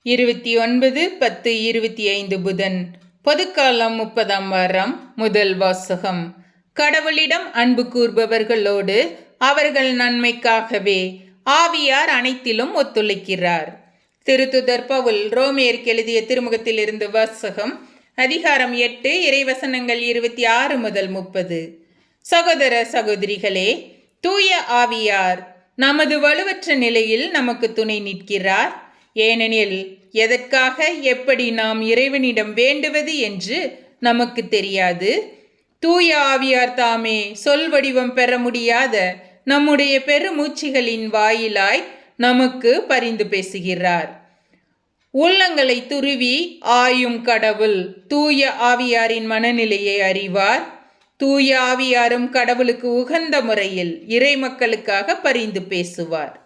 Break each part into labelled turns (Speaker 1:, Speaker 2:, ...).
Speaker 1: 29/10/25 புதன். பொதுக்காலம் 30ஆம் வாரம். முதல் வாசகம். கடவுளிடம் அன்பு கூர்பவர்களோடு அவர்கள் நன்மைக்காகவே ஆவியார் அனைத்திலும் ஒத்துழைக்கிறார். திருத்துதர் பவுல் ரோமியருக்கு எழுதிய திருமுகத்திலிருந்து வாசகம். அதிகாரம் 8 இறைவசனங்கள் 26 முதல் 30. சகோதர சகோதரிகளே, தூய ஆவியார் நமது வலுவற்ற நிலையில் நமக்கு துணை நிற்கிறார். ஏனெனில் எதற்காக எப்படி நாம் இறைவனிடம் வேண்டுவது என்று நமக்கு தெரியாது. தூய ஆவியார் தாமே சொல் வடிவம் பெற முடியாத நம்முடைய பெருமூச்சுகளின் வாயிலாய் நமக்கு பரிந்து பேசுகிறார். உள்ளங்களை துருவி ஆயும் கடவுள் தூய ஆவியாரின் மனநிலையை அறிவார். தூய ஆவியாரும் கடவுளுக்கு உகந்த முறையில் இறை மக்களுக்காக பரிந்து பேசுவார்.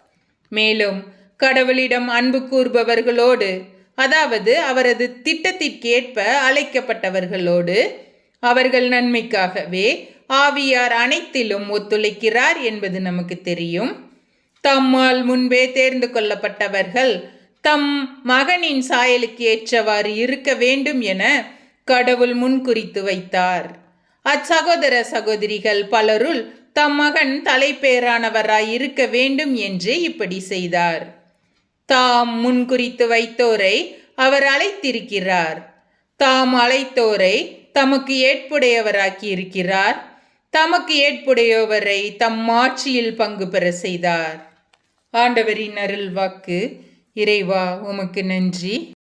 Speaker 1: மேலும் கடவுளிடம் அன்பு கூர்பவர்களோடு, அதாவது அவரது திட்டத்திற்கேற்ப அழைக்கப்பட்டவர்களோடு அவர்கள் நன்மைக்காகவே ஆவியார் அனைத்திலும் ஒத்துழைக்கிறார் என்பது நமக்கு தெரியும். தம்மால் முன்பே தேர்ந்து கொள்ளப்பட்டவர்கள் தம் மகனின் சாயலுக்கு ஏற்றவாறு இருக்க வேண்டும் என கடவுள் முன்குறித்து வைத்தார். அச்சகோதர சகோதரிகள் பலருள் தம் மகன் தலைப்பேரானவராய் இருக்க வேண்டும் என்று இப்படி செய்தார். தாம் முன்குறித்து வைத்தோரை அவர் அழைத்திருக்கிறார். தாம் அழைத்தோரை தமக்கு ஏற்புடையவராக்கி இருக்கிறார். தமக்கு ஏற்புடையவரை தம் ஆட்சியில் பங்கு பெற செய்தார். ஆண்டவரின் அருள் வாக்கு. இறைவா, உமக்கு நன்றி.